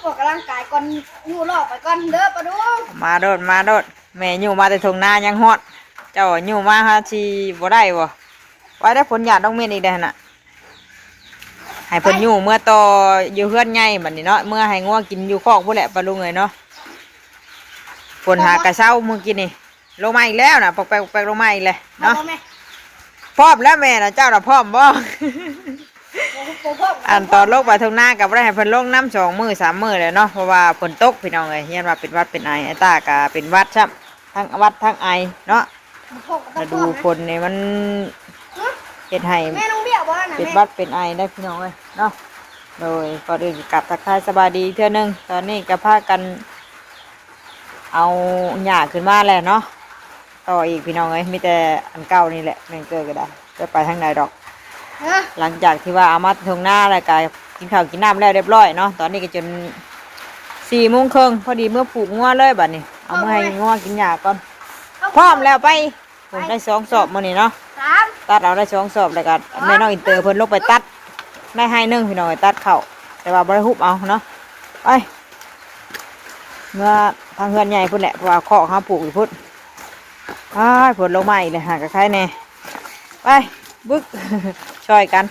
อกกำลังกายก่อนอยู่รอบไปก่อนเด้อปะดูมาโดดแม่อยู่มาแต่ทงนายังฮอดเจ้าอยู่มาฮะชีบ่ได้บ่ไว้ได้ผลหยาดต้องเมียนอีกได้น่ะให้เพิ่นอยู่เมื่อต่ออยู่เฮือนใหญ่บัดนี้เนาะเมื่อให้งัวกินอยู่คอกพุ่นแหละปะลุงเอ้ยเนาะฝนหากระเช้ามื้อกี้นี่ลงมาอีกแล้วน่ะปอกลงมาอีกเลยเนาะพร้อมแล้วแม่น่ะเจ้าน่ะพร้อมบ่อันตอนลงไปทางหน้ากับได้ให้เพิ่นลงน้ำ2 มื้อ 3 มื้อเลยเนาะเพราะว่าฝนตกพี่น้องเอ้ยเฮียนว่าเป็นวัดเป็นไอไอ้ตาก็เป็นวัดซ้ำทั้งวัดทั้งไอเนาะมาดูฝนนี่มันเฮ็ดให้เป็นวัดเป็นไอได้พี่น้องเอ้ยเนาะโดยก่อนอื่นกลับทักทายสบายดีเทื่อนึงตอนนี้ก็พากันเอาหญ้าขึ้นมาแล้วเนาะต่ออีกพี่น้องเอ้ยมีแต่อันเก่านี่แหละแม่งเกิดก็ได้จะไปทางไหนดอกหลังจากที่ว่าเอามาทงหน้าอะไรกันกินข้าวกินน้ำแล้วเรียบร้อยเนาะตอนนี้ก็จน4 โมงครึ่งพอดีเมื่อผูกงัวเลยบัดนี้เอามาให้งัวกินหญ้าก่อนพร้อมแล้วไปผมได้2 สอบมื้อนี้เนาะตัดเอาได้2 สอบแล้วกันแม่น้องอินเตอร์เพิ่นลงไปตัดได้ให้1พี่น้องตัดเข่าแต่ว่าบ่ได้ฮุบเอาเนาะไปเมื่อทางเฮือนใหญ่พุ่นแหละเพราะว่าเคาะเขาปลูกอยู่พุ่นผลลงมาอีกเลยหากระไข่แน่ไปบึกช่วยกัน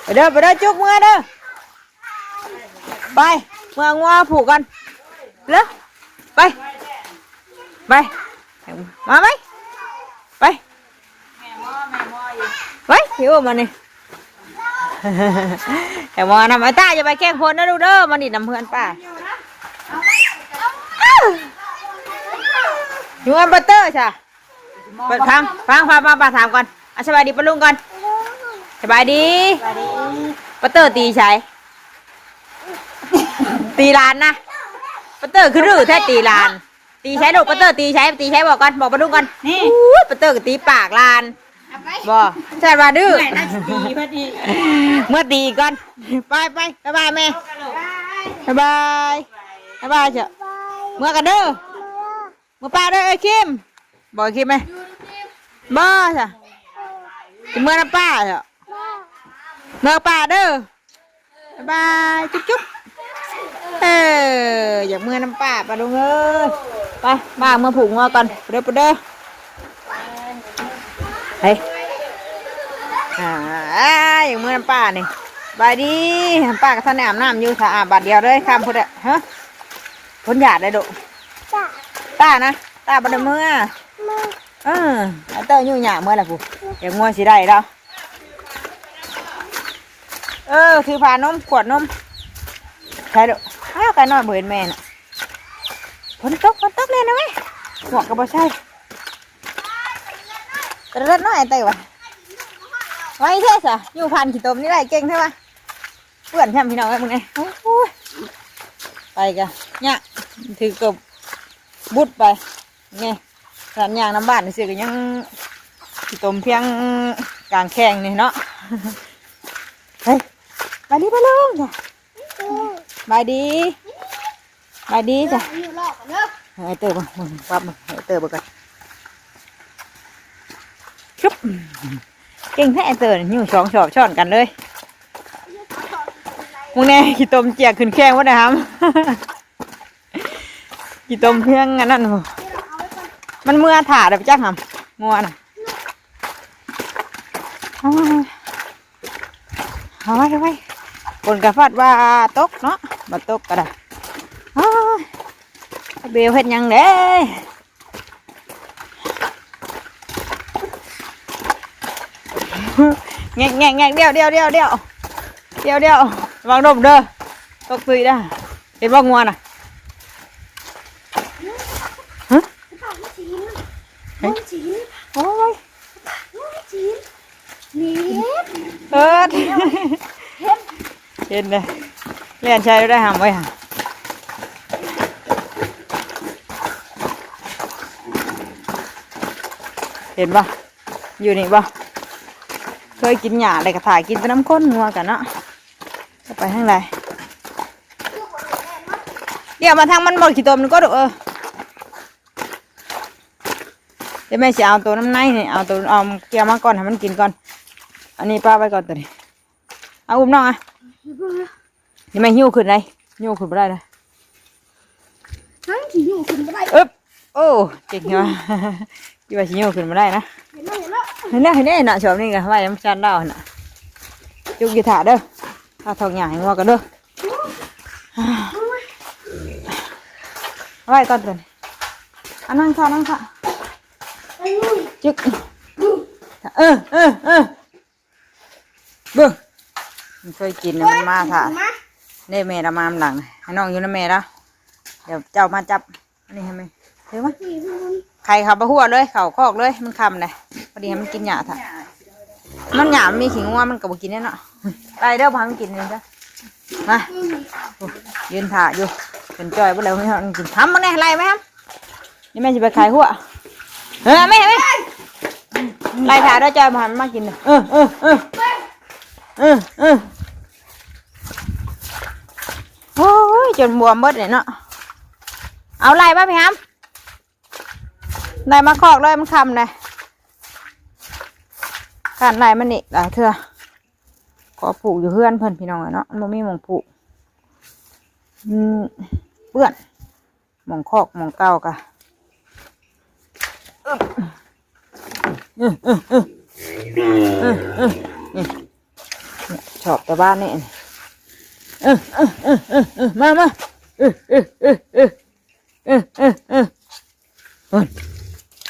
ไปเด้อจุกเมื่อเด้อไปเมื่องัวผูกกันเลยไปมาไหมไปหิวมานี่แต่มอนำไอ้ตาจะไปแกล้งคนนะดูเด้อมาดินำเพื่อนป้าอยู่อันบัตเตอร์ใช่ฟังป้าถามก่อนสบายดีปะลุงก่อนสบายดีบัตเตอร์ตีใช้ตีลานนะบัตเตอร์คือรื้อแท้ตีลานตีใช้ลูกบัตเตอร์ตีใช้บอกก่อนบอกปะลุงก่อนนี่บัตเตอร์ก็ตีปากลานบอกใช่ป่ะดื้อเมื่อตีก่อนไปบายแม่บายเจ้าเมื่อกันเด้อเมื่อป้าเด้อไอ้คิมบอกคิมไหมบ้าจ้ะเมื่อน้ำป้าเจ้าเมื่อป้าเด้อบายจุ๊บอยากเมื่อน้ำป้าปะลุงเอ้ยไปมาเมื่อผูกงอก่อนเด้อเฮ้ยอย่างเมื่อน้ำป้านี่บายดีป้ากับท่านอาบน้ำอยู่ถ้าอาบบาดเดียวเลยข้ามพุ่นฮะพ้นหยาดได้ดุตานะตาบันเมื่อเตอร์ยุ่งหยาเมื่อไรกูอย่างงัวสิได้แล้วถือพานมขวดนมใช่ดุกันนอนเบื่อแม่น่ะฝนตกเลยนะไหมหมวกกระบอกใช่กระเด็นน้อยเตยวะไว้เท่สะอยู่พันขี้ตมนี่ไรเก่งใช่ปะเพื่อนทำพี่น้องไอ้มึงไงไปกันเนี่ยถือกบบุดไปไงสัญญาณน้ำบ้านนี่สิก็ยังขี้ตมเพียงกลางแข้งนี่เนาะเฮ้ยไปดีไปลุงจ้ะไปดีจ้ะไอ้เตอร์มาปั๊บมาไอ้เตอร์มากันชุบเก่งแท้ไอ้เตอร์อยู่2 ชอบช่อนกันเลยมึงแน่ขี้ตมเจียกขึ้นแข้งวะเนี่ยครับขี้ตมเพียงอันนั้นมันเมื่อถ่าเดี๋ยวจักหำงัวน่ะเอาไว้คนกระฟัดว่าตกเนาะมาตกก็ได้เบลเห็ดยังเด้แงเดียววางดมเด้อตกตุยได้เป็นบ้องงัวน่ะฮะโอ้ยเห็นเลยเล่นใช้ได้หำไว้ห่ะเห็นปะอยู่นี่ปะเคยกินหญ้าอะไรกระถ่ายกินแต่น้ำข้นงัวกันเนาะจะไปทางไหนเดี๋ยวมาทางมันบอกขี้ตมก็ดูเดี๋ยวแม่จะเอาตัวน้ำในนี่เอาเกี่ยวมาก่อนให้มันกินก่อนอันนี้ป้าไปก่อนตัวนี้เอาอุ้มน้องเดี๋ยวแม่หิ้วขึ้นเลย โยกขึ้นไปได้นะ ทั้งขี่อยู่ขึ้นไม่ได้ อึ๊บโอ้เก่งว่ะที่ว่าสิโยกขึ้นมาได้นะ เห็นแล้ว เห็นได้น่ะชอบนี่กันไว้น้ำชันเล่าน่ะจุกอยู่ถาเด้อถ้าทองหยาให้งัวกันเด้อไว้ก่อนตัวนี้นั่งค่ะจึ๊กเบิ่งมันเคยกินมันมาถ่าเน่แม่ละมามหลังให้น้องอยู่นะแม่ละเดี๋ยวเจ้ามาจับอันนี้ให้แม่เดี๋ยวมาไข่ขับมาหัวเลยเข่าคอกเลยมันคำเลยพอดีให้มันกินหยาถ่ามันหยามีขิงงัวมันกับกินแน่เนาะไปเด้อพามันกินเลยจ้ะมายืนถ่าอยู่เป็นจอยบ่แล้วให้มันกินทำมันไงไรไหมครับนี่แม่จะไปขายหัวแม่ไล่ถ่าด้วยจอยมากินเลยโอ้ยจนบวมเบิดเลยเนาะเอาไรป่ะพี่ฮัมไรมาคอกเลยมันคำเลยการไรมันนี่หลายเถื่อขอผูกอยู่เพื่อนเพิ่นพี่น้องเนาะมันมีหมองผูกเปื้อนหมองคอกหมองเก่ากะชอบแต่บ้านนี่มา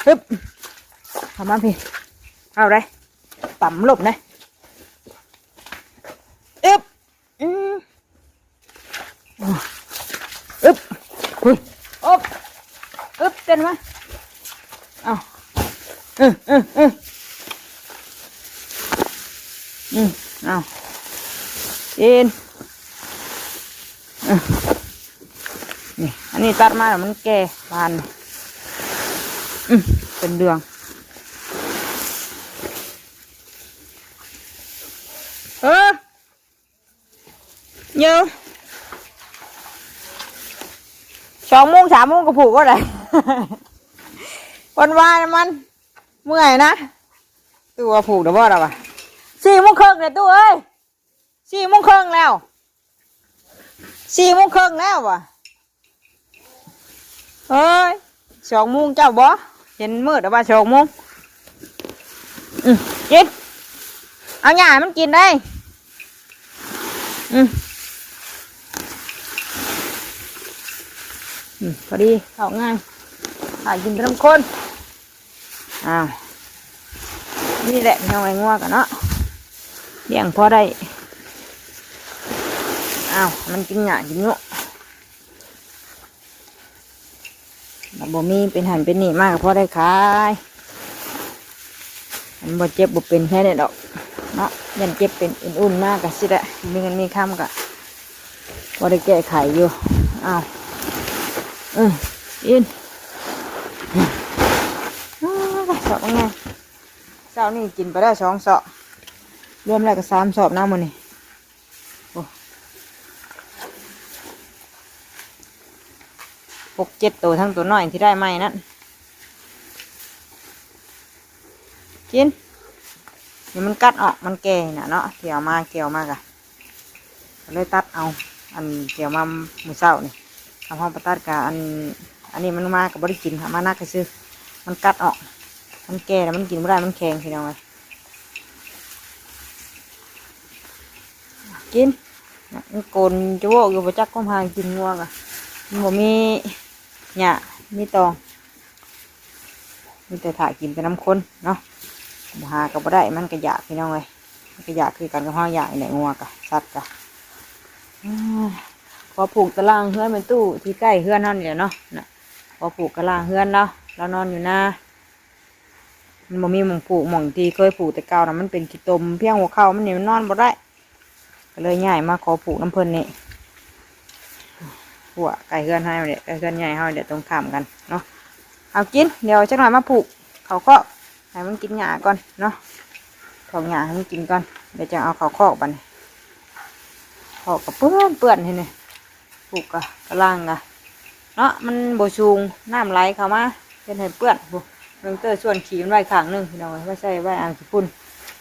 ปึ๊บทำมาพี่เอาได้ต่ำหลบนะอึ๊บอึ๊บอึ๊บเต้นมาเอาเอากินนี่อันนี้ตัดมาแล้วมันแก่บานเป็นเดืองเยอะ2 โมง 3 โมงก็ผูกก็ได้ วันวานมันเมื่อยนะตัวผูกเดี๋ยวบ่เราอ่ะ4 โมงครึ่งเลยตัวเอ้ย4 โมงครึ่งแล้ว4 โมงครึ่งแล้วว่ะเฮ้ย2 โมงเจ้าบ่เห็นมืดแล้วว่า2 โมงกินเอาหญ้ามันกินได้พอดีเข้าง่ายหากินทั้งคนอ้าวนี่แหละพี่น้องไอ้งัวกันเนาะเลี้ยงพอได้อ้าวมันกินหญ้ากินยุแล้วบ่มีเป็นหันเป็นหนีมากพอได้ขายมันบ่เจ็บบ่เป็นแค่นี้ดอกเนาะยันเจ็บเป็นอุ่นๆมากกะสิได้มีเงินมีค่ำกะบ่ได้แก้ไขอยู่อ้าวอินสอบไงเช้านี่กินไปได้2 สอบรวมแล้วก็3 สอบน้ำมันนี่6-7 ตัวทั้งตัวน้อยที่ได้ไหมนั่นกินเดี๋ยวมันกัดออกมันแก่น่ะเนาะเกี่ยวมากะเลยตัดเอาอันเกี่ยวมามือเช้านี่ทำห้องประตัดกับอันนี้มันมากับบริกินมานักก็ซื้อมันกัดออกมันแก่แล้วมันกินไม่ได้มันแข็งทีเดียวไงกินมันโกนจะโวกอยู่ประจักษ์ก็พากินงัวกะมันบ่มีหญ้ามีตองมีแต่ถ่ายกินแต่น้ำข้นเนาะหากับบ่ได้มันกระยาพี่น้องเลยมันกระยาคือกันกับห้อยาในงัวกะสัตว์กะพอผูกตารางเฮือนเป็นตู้ที่ใกล้เฮือนนั่นแหละเนาะน่ะพอผูกตารางเฮือนเรานอนอยู่นะมันบ่มีหม่องผูกหม่องที่เคยผูกแต่เก่านะมันเป็นขี้ตมเพียงหัวเข่ามันนี่มันนอนบ่ได้ก็เลยใหญ่มาขอผูกน้ำเพิ่นนี่หัวไก่เฮือนให้เดี๋ยวไก่เฮือนใหญ่ให้เดี๋ยวตรงข้ามกันเนาะเอากินเดี๋ยวจักหน่อยมาผูกเขาก็ให้มันกินหญ้าก่อนเนาะของหญ้าให้มันกินก่อนเดี๋ยวจะเอาเขาคอกบัดนี้คอกกับเปื้อนให้นี่ผูกกับตารางกะเนาะมันโบชูงน้ำไหลเข้ามาเป็นให้เปื้อนบุเรื่องเตอร์ส่วนขี่มันไว้ข้างนึงพี่น้องไว้ใส่ไว้อ่างขี้ฝุ่น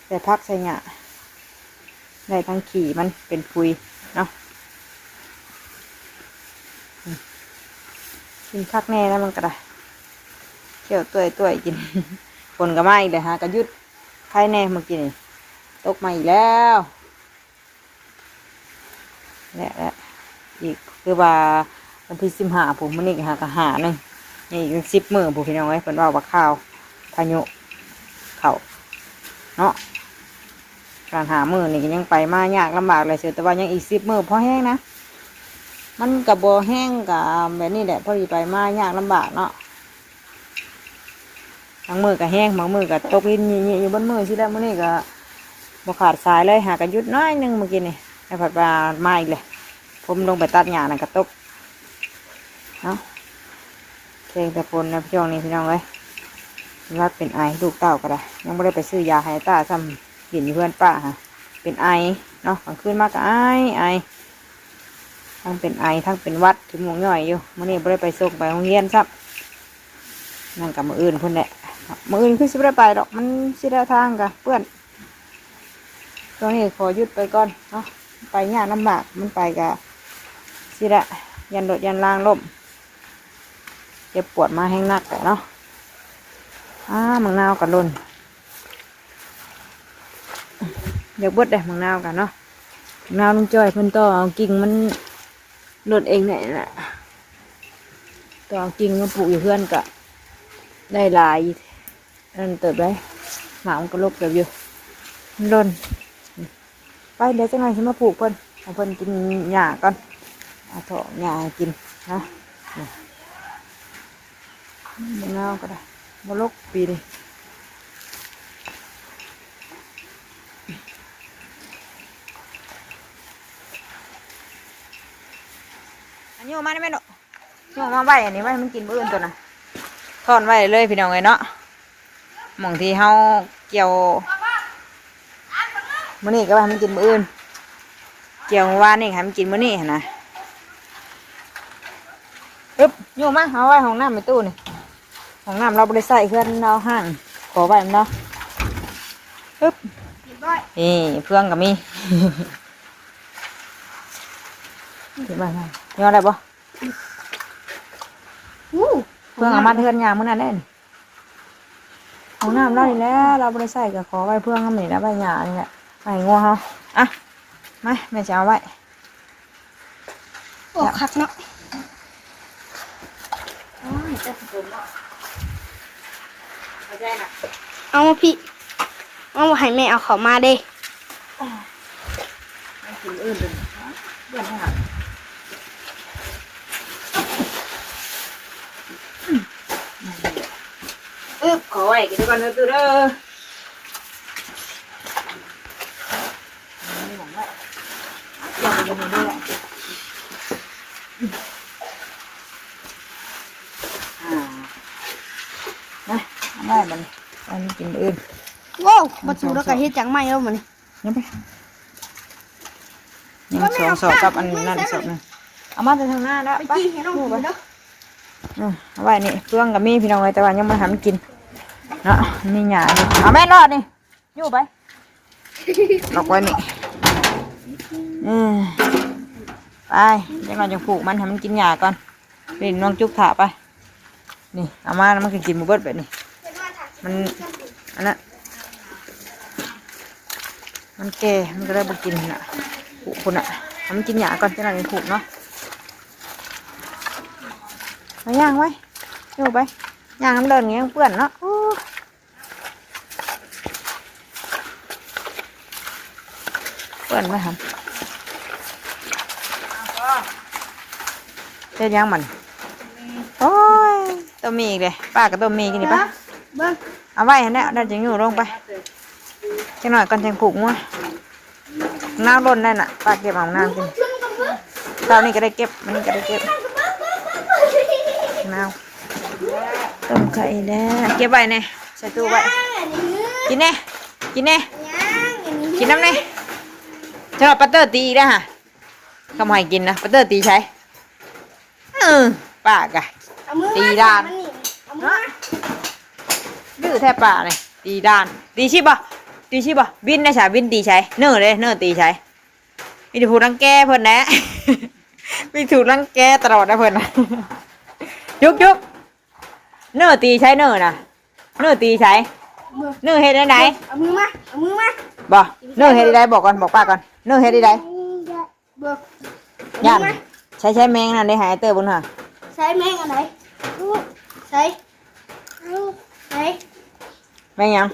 ใส่พักใส่หญ้าได้ทั้งขี่มันเป็นปุยเนาะ กินคักแน่แล้วมันก็ได้เขี่ยวตัวกิน ฝนก็มาอีกเลยฮะก็ยุดใครแน่เมื่อกี้นี่ตกมาอีกแล้วและอีกคือว่าวันที่15ผมมันนี่ก็หากะหาหนึ่งนี่อีก10 มื้อผมพี่น้องไว้เพิ่นว่าข้าวพายุเขาเนาะการหามื้อนี่ก็ยังไปมายากลำบากเลยเสียแต่ว่ายังอีก10 มื้อพอแห้งนะมันกับบ่แห้งกับแบบนี้แหละพอดีไปมายากลำบากเนาะบางมื้อก็แห้งบางมื้อก็ตกลิ้นยี่อยู่บนมื้อสิแล้วมื้อนี้ก็บ่ขาดสายเลยหากันหยุดน้อยหนึงเมื่อกี้นี่ไอ้ผัดปลามาอีกเลยผมลงไปตัดหญ้านั่นก็ตกเนาะเพลงแต่ฝนนะพี่น้องนี่พี่น้องเอ้ยรักเป็นไอลูกเต้าก็ได้ยังไม่ได้ไปซื้อยาให้ตาซ้ำกินอยู่เพื่อนป้าฮะเป็นไอเนาะกลางคืนมากก็ไอทั้งเป็นไอทั้งเป็นวัดที่มงย่อยอยู่มื้อนี้ไม่ได้ไปส่งไปโรงเรียนซ้ำนั่นกับมื้ออื่นพุ่นแหละมื้ออื่นคือสิบ่ได้ไปดอกมันสิได้ทางกะเพื่อนตอนนี้ขอหยุดไปก่อนเนาะไปยากลำบากมันไปกะสิได้ยันรถยันล่างล่มเจ็บปวดมาแห้งนักแต่เนาะมังนาวกันล่นเดี๋ยวบดได้มังนาวกันเนาะมังนาวลุงจ้อยเพิ่นต่อเอากิ่งมันหลุดเองเนี่ยแหละต่อเอากิ่งมาปลูกอยู่เพื่อนกะได้หลายนั่นเติบได้หมามันก็ลบเติบอยู่มันล่นไปเดี๋ยวจังไงฉันมาปลูกเพิ่นเอาเพิ่นกินหญ้าก่อนเอาเถาะหญ้ากินนะมังนาวก็ได้มาลกปีนี้อันนี้ออกมาได้ไหมเนาะนี่ออกมาไว้อันนี้ไว้มันกินมื้ออื่นตัวน่ะทอนไว้เลยพี่น้องเลยเนาะหม่องที่เฮาเกี่ยวมื้อนี้ก็ไว้มันกินมื้ออื่นเกี่ยววานนี่ให้มันกินมื้อนี้นะอึ๊บโยมมาเอาไว้ห้องน้ำในตู้นี่ห้องน้ำเราบริใส่เพื่อนเราห่างขอไว้มันเนาะอึ๊บนี่เพื่อนกับมีถึงบ้านแล้วยอดได้ปะเพื่อนเอามาเทือนยางมื้อนั้นเล่นห้องน้ำเรานี่แหละเราบริใส่กับขอไว้เพื่อนเขาหนีแล้วใบหยานี่แหละใบงัวเขาอ่ะมาแม่จะเอาไว้โอ้คักเนาะเอามาพี่เอามาให้แม่เอาเขามาเด้กินอื่นเลยเบื่อหาขอไว้กินก่อนเด้อตู้เด้อไม่หวังว่าอยากจะมาด้วยแหละนะได้มันอันนี้กินอื่นว้าวมาจูแล้วก็เฮ็ดจังไม่แล้วมันยังไปยังสองกับอันนั่นสองนึงเอามาจากทางหน้าแล้วไปคู่ไปเอาไว้นี่เพื่อนกับมีพี่น้องไว้แต่ว่ายังไม่ทำกินเนาะนี่หยาดิเอาแม่รอดนี่อยู่ไปลอกไว้นี่ไปเดี๋ยวเราจะผูกมันทำมันกินหยาก่อนนี่น้องจุกถาไปนี่เอามาแล้วมันกินบุบเบิ้ลแบบนี้มันอันนั้นมันแก่มันก็ได้บุกินน่ะผูกคนน่ะทำมันกินหยาก่อนจะได้ผูกเนาะมาย่างไว้อยู่ไปย่างน้ำเดินเงี้ยเปื่อนเนาะเปื่อนไหมครับเจ๊ย่างมันโอ้ยตัวมีอีกเลยป้ากับตัวมีกินดิป้าเอาไว้เนี่ยเดินจะอยู่ลงไปจังหน่อยก่อนจังผูกมั้งน้ำล้นได้น่ะป้าเก็บเอาน้ำกินเช้านี้ก็ได้เก็บมันนี่ก็ได้เก็บน้ำต้มไข่แล้วเก็บไว้เนี่ยใส่ตู้ไว้กินเนี่ยกินเนี่ยกินน้ำเนี่ยจะเอาปัตเตอร์ตีได้ฮะทำไมกินนะปัตเตอร์ตีใช้ป้ากะตีด้านดื้อแทบป่าเลยตีด้านตีชิบะตีชิบะวินนะฉาวินตีใช้เนื้อเลยเนื้อตีใช้มีถูกรังแกเพิ่นนะมีถูกรังแกตลอดนะเพิ่นนะ จุกเนื้อตีใช้เนื้อนะเนื้อตีใช้เนื้อเฮ็ดได้ไหน เอามือมา บ่เนื้อเฮ็ดได้บอกก่อนบอกป้าก่อนเนื้อเฮ็ดได้ เบิก ย่านใช้แมงนั่นได้หายเตอร์บุญฮะ ใช้แมงอะไรใช้ใช้ แมงยัง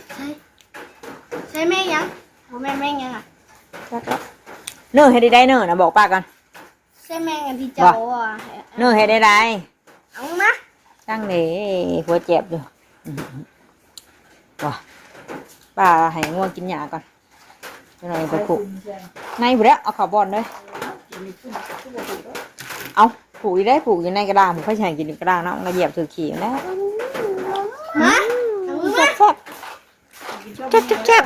ใช้แมงยังโอ้แม่งยังอ่ะ เนื้อเฮ็ดได้เนื้อนะบอกป้าก่อน ใช้แมงอันที่เจ้าอ่ะ เนื้อเฮ็ดได้ เอามา ตั้งนี่หัวเจ็บอยู่บ่ป้าให้ง่วงกินหญ้าก่อนจังหน่อยไปผูกในบ่แล้วเอาข้าวบอนเลยเอาผูกอยู่ได้ผูกอยู่ในกระดางผมค่อยใช้กินกระดางเนาะมันก็เหยียบถือขี่แล้ว มาเอามือมา แซ่บ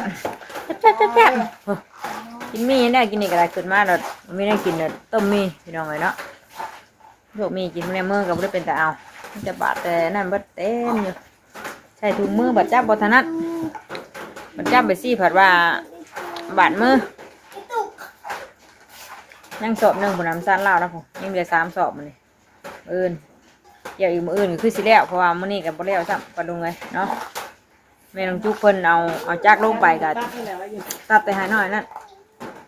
กินมีได้กินนี่ก็ได้ขึ้นมาแล้วไม่ได้กินเลยต้มมีพี่น้องเลยเนาะพวกมีกินในมือก็ไม่ได้เป็นแต่เอามันจะบาดแต่นั่นบัดเต็มอยู่ใส่ถุงมือบัดจับบทนัดบัดจับไปซี่ผัดว่าบาดมือยังสอบหนึ่งผลน้ำซานเล่านะผมยังเหลือ3 สอบมันเลยเดี๋ยวอีกมืออื่นก็คือสิแล้วเพราะว่ามื้อนี้กับบ่แล้วซ้ำปลาดุงเลยเนาะแม่น้องจุกเพิ่นเอาจักลงไปก็ตัดแต่หายหน่อยนั่น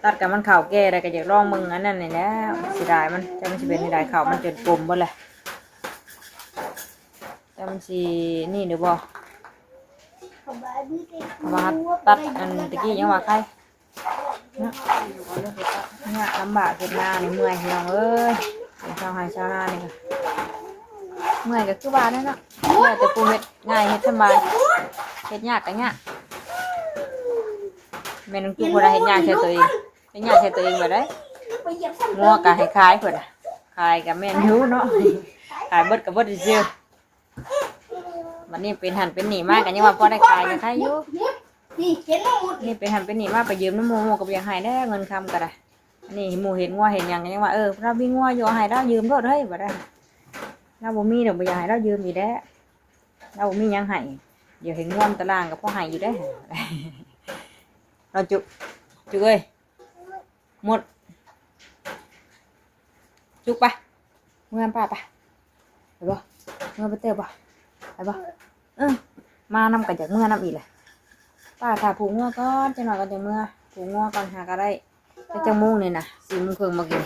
ตัดกับมันข่าวแก่ได้ก็อยากลองมึงอันนั้นนี่แหล้วเสียดายมันจะมันสิเป็นนี่ได้ข่าวมันจนกลมเบิดเลยจะมันสินี่เด้อบ่ว่าตัดอันตะกี้ยังว่าใครเนี่ยลำบากเฮ็ดนานี่เมื่อยพี่น้องเอ้ยเป็นชาวไร่ชาวนานี่ค่ะเมื่อยก็คือว่านั่นเนาะเมื่อยแต่ปูเฮ็ดง่ายเฮ็ดสบายเฮ็ดยากก็ยากแม่น้องจุ๊บบ่ได้เฮ็ดยากแค่ตัวเองเฮ็ดยากแค่ตัวเองบ่ได้งัวก็ให้ขายเพิ่นน่ะขายก็แม่นอยู่เนาะขายเบิดก็บ่ได้ซื้อวันนี้เป็นหันเป็นหนีมากกันยังว่าพอได้ขายก็ขายอยู่ นี่เห็นแล้วหมด นี่เป็นหันเป็นหนีมากไปยืมน้ำหมูกับยังให้ได้เงินคำก็ได้อันนี้หมูเห็นงัวเห็นยังยังว่าเรามีงัวอยู่ให้เรายืมรถเฮ้ยบ่ได้เราบ่มีดอกบ่อยากให้เรายืมอยู่ได้เราบ่มียังให้เดี๋ยวเห็นงัวตารางกับพ่อให้อยู่ได้เราจุเอ้ยหมดจุไปเมื่อป้าไปไปบ่เมื่อไปเตะบ่ไปบ่มานำกันจากเมื่อนำอีกเลยป้าถ้าผูกงัวก่อนจะหน่อยกันจากเมื่อผูกงัวก่อนหาก็ได้แต่จังโมงนี่นะ4 โมงครึ่งมากิน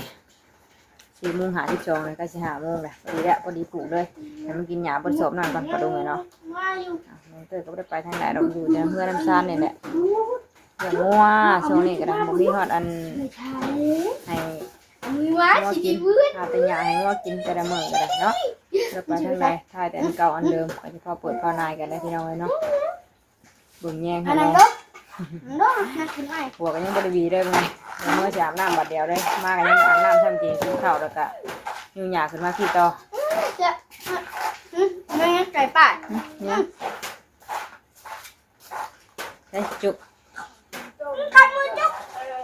4 โมง52เลยก็สิ5 โมงเลยพอดีแล้วพอดีผูกเลยให้มันกินหญ้าบนศพนั่นก่อนกระดุงเลยเนาะน้องเตยก็ไม่ได้ไปทางไหนเราอยู่แต่เมื่อน้ำซานนี่แหละอย่างงัวช่วงนี้ก็ได้ผมมีฮอดอันให้งัวกินหาแต่หญ้าให้งัวกินแต่ละมื้อก็ได้เนาะเราไปทางไหนถ่ายแต่อันเก่าอันเดิมก็จะพอเปิดพอนายกันได้พี่น้องเลยเนาะบุญแยงให้เราหัวกันยังบริวีได้ไหมเมื่อจะอาบน้ำบัดเดียวได้มากันยังอาบน้ำทำจริงกินข้าวแล้วก็ยุ่งยากขึ้นมาที่ต่อไม่งั้นไก่ป่าเนี่ยใช่จุก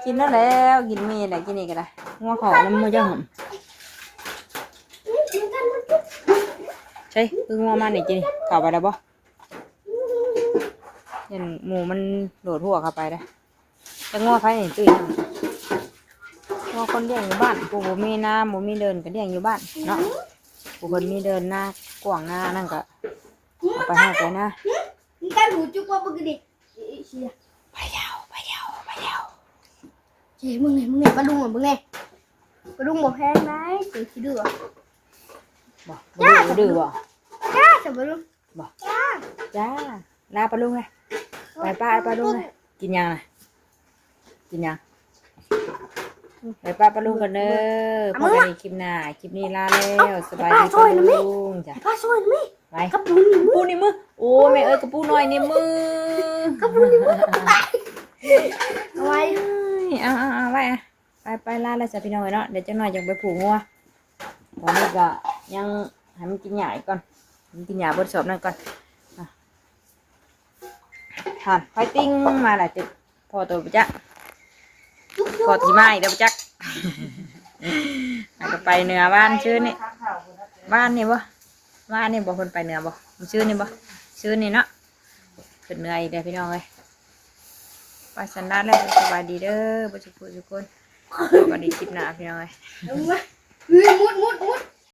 กินแล้วกินมีอะไรกินนี่ก็ได้งัวขอน้ำมือจะหอมใช่คืองัวมันนี่กินข่าวไปแล้วบ่เห็นหมูมันโดดหัวเข้าไปได้จะงัวไฟนี่ตื่นงัวคนเลี้ยงอยู่บ้านปูบ่มีน้ำบ่มีเดินก็เลี้ยงอยู่บ้านเนาะปูคนมีเดินหน้ากว้างหน้านั่นก็เอาไปให้ไปนะกันหูจุกว่าปกติไปยาวเจ๊มึงเนี่ยปลาดุงเหมือนมึงไงปลาดุงบอกแพงไหมเจ๊คิดดูอ่ะบ่ดื้อบ่จ้าจะปลาดุงบ่จ้าลาปลาดุงเลยไปป้าปลาดุงเลยกินยังน่ะกินยังไปป้าปลาดุงกันเด้อพอกันในคลิปหน้าคลิปนี้ลาแล้วสบายดีปลาดุงจ้ะป้าช่วยไหมไปกระปูนี่มือโอ้แม่เอ้ยกระปูหน่อยนี่มือกระปูนี่มือเอาไว้เอาไว้ไปลาแล้วจ้ะพี่น้องเนาะเดี๋ยวจะหน่อยจะไปผูกงัวตอนนี้ก็ยังให้มันกินหญ้าก่อนมันกินหญ้าบนศพนั่นก่อนหันไฟติ้งมาแหละจุดพอตัวไปจักพอที่ไม้เดี๋ยวไปจักก็ไปเหนือบ้านชื่อนี่บ้านนี่บ่บ้านนี่บ่คนไปเหนือบ่ชื่อนี่บ่ชื่อนี่เนาะขึ้นเหนืออีกแล้วพี่น้องเลยไปสันดานแล้วสบายดีเด้อบ่สุขทุกคนสวัสดีคลิปหน้าพี่น้องเลยมุด